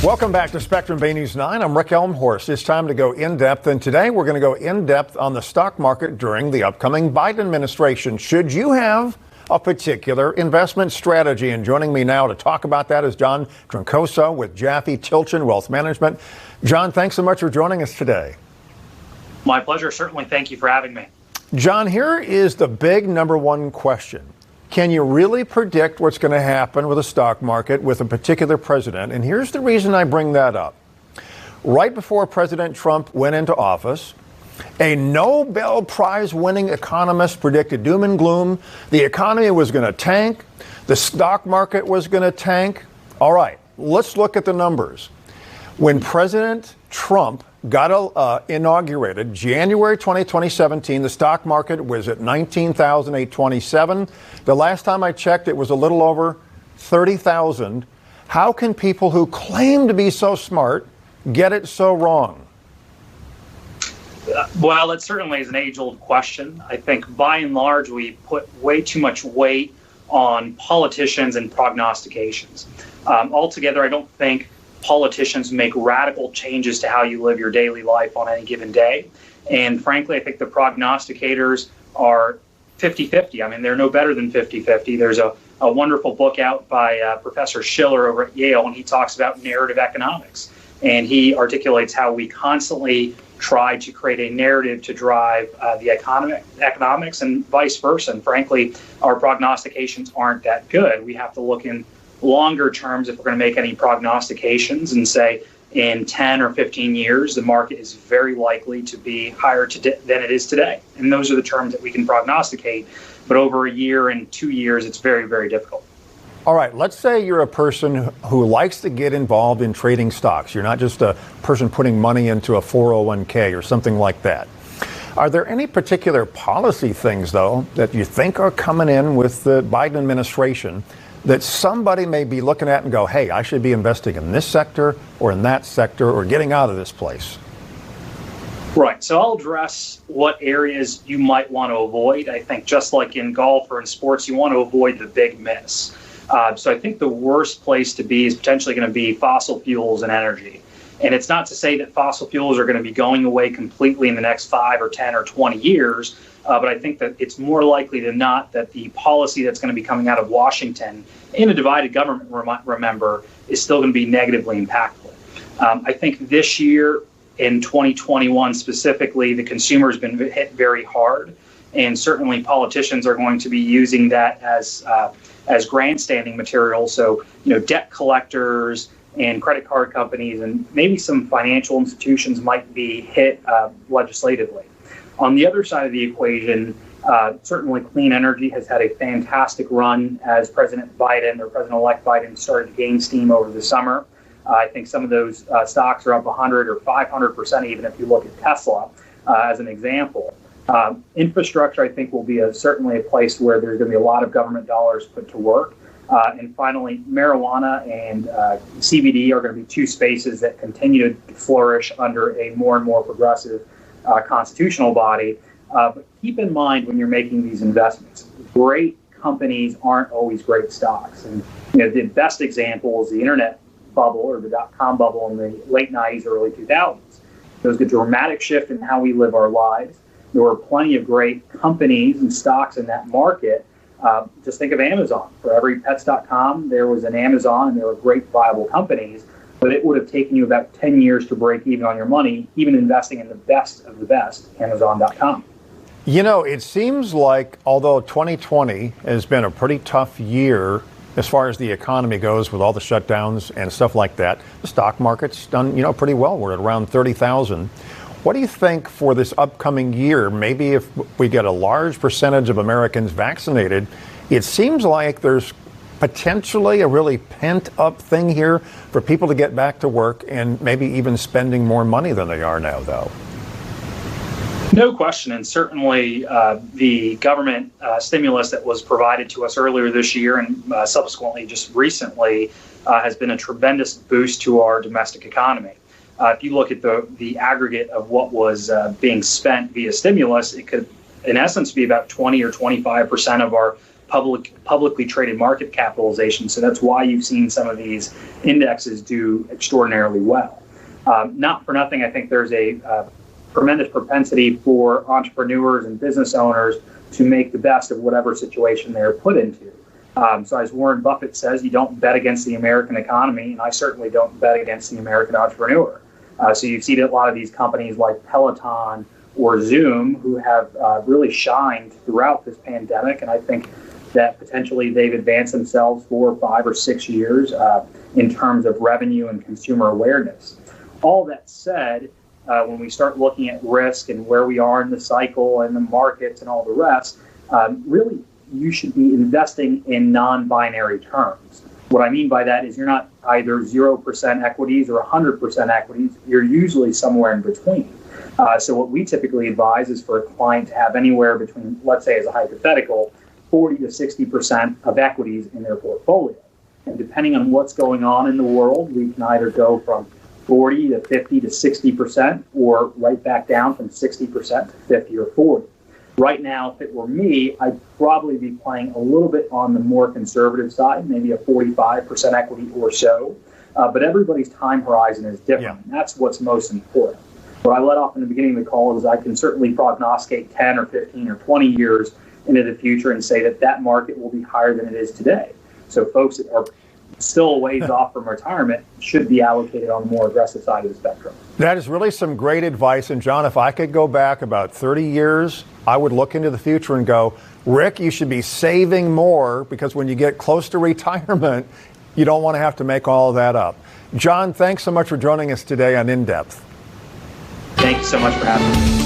Welcome back to Spectrum Bay News 9. I'm Rick Elmhorst. It's time to go in-depth, and today we're going to go in-depth on the stock market during the upcoming Biden administration. Should you have a particular investment strategy? And joining me now to talk about that is John Troncoso with Jaffe Tilchin Wealth Management. John, thanks so much for joining us today. My pleasure. Certainly. Thank you for having me. John, here is the big number one question. Can you really predict what's going to happen with the stock market with a particular president? And here's the reason I bring that up. Right before President Trump went into office, a Nobel Prize winning economist predicted doom and gloom. The economy was going to tank. The stock market was going to tank. All right, let's look at the numbers. When President Trump got inaugurated, January 2017, the stock market was at 19,827. The last time I checked, it was a little over 30,000. How can people who claim to be so smart get it so wrong? Well, it certainly is an age-old question. I think by and large, we put way too much weight on politicians and prognostications. Altogether, I don't think politicians make radical changes to how you live your daily life on any given day. And frankly, I think the prognosticators are 50-50. I mean, they're no better than 50-50. There's a wonderful book out by Professor Schiller over at Yale, and he talks about narrative economics. And he articulates how we constantly try to create a narrative to drive the economics and vice versa. And frankly, our prognostications aren't that good. We have to look in longer terms if we're going to make any prognostications and say in 10 or 15 years, the market is very likely to be higher than it is today. And those are the terms that we can prognosticate. But over a year and 2 years, it's very, very difficult. All right, let's say you're a person who likes to get involved in trading stocks. You're not just a person putting money into a 401k or something like that. Are there any particular policy things, though, that you think are coming in with the Biden administration that somebody may be looking at and go, hey, I should be investing in this sector or in that sector or getting out of this place? Right. So I'll address what areas you might want to avoid. I think just like in golf or in sports, you want to avoid the big miss. So I think the worst place to be is potentially going to be fossil fuels and energy. And it's not to say that fossil fuels are going to be going away completely in the next 5 or 10 or 20 years. But I think that it's more likely than not that the policy that's going to be coming out of Washington in a divided government, remember, is still going to be negatively impactful. I think this year, in 2021 specifically, the consumer has been hit very hard. And certainly politicians are going to be using that as grandstanding material. So, debt collectors and credit card companies and maybe some financial institutions might be hit legislatively. On the other side of the equation, certainly clean energy has had a fantastic run as President Biden or President-elect Biden started to gain steam over the summer. I think some of those stocks are up 100 or 500%, even if you look at Tesla as an example. Infrastructure, I think, will be certainly a place where there's going to be a lot of government dollars put to work. And finally, marijuana and CBD are going to be two spaces that continue to flourish under a more and more progressive constitutional body. But keep in mind when you're making these investments, great companies aren't always great stocks. And the best example is the internet bubble or the dot-com bubble in the late 90s, early 2000s. There was a dramatic shift in how we live our lives. There were plenty of great companies and stocks in that market. Just think of Amazon. For every pets.com, there was an Amazon, and there were great, viable companies. But it would have taken you about 10 years to break even on your money, even investing in the best of the best, Amazon.com. It seems like although 2020 has been a pretty tough year as far as the economy goes with all the shutdowns and stuff like that, the stock market's done, pretty well. We're at around 30,000. What do you think for this upcoming year? Maybe if we get a large percentage of Americans vaccinated, it seems like there's potentially a really pent-up thing here for people to get back to work and maybe even spending more money than they are now, though. No question. And certainly the government stimulus that was provided to us earlier this year and subsequently just recently has been a tremendous boost to our domestic economy. If you look at the aggregate of what was being spent via stimulus, it could in essence be about 20 or 25% of our publicly traded market capitalization. So that's why you've seen some of these indexes do extraordinarily well. Not for nothing, I think there's a tremendous propensity for entrepreneurs and business owners to make the best of whatever situation they're put into. So as Warren Buffett says, you don't bet against the American economy, and I certainly don't bet against the American entrepreneur. So you've seen a lot of these companies like Peloton or Zoom who have really shined throughout this pandemic, and I think that potentially they've advanced themselves 4, 5, or 6 years in terms of revenue and consumer awareness. All that said, when we start looking at risk and where we are in the cycle and the markets and all the rest, really you should be investing in non-binary terms. What I mean by that is you're not either 0% equities or 100% equities. You're usually somewhere in between. So what we typically advise is for a client to have anywhere between, let's say as a hypothetical, 40 to 60% of equities in their portfolio. And depending on what's going on in the world, we can either go from 40 to 50 to 60% or right back down from 60% to 50 or 40. Right now, if it were me, I'd probably be playing a little bit on the more conservative side, maybe a 45% equity or so. But everybody's time horizon is different. Yeah. And that's what's most important. What I let off in the beginning of the call is I can certainly prognosticate 10 or 15 or 20 years into the future and say that that market will be higher than it is today. So folks that are still a ways off from retirement should be allocated on the more aggressive side of the spectrum. That is really some great advice. And John, if I could go back about 30 years, I would look into the future and go, Rick, you should be saving more because when you get close to retirement, you don't want to have to make all of that up. John, thanks so much for joining us today on In Depth. Thank you so much for having me.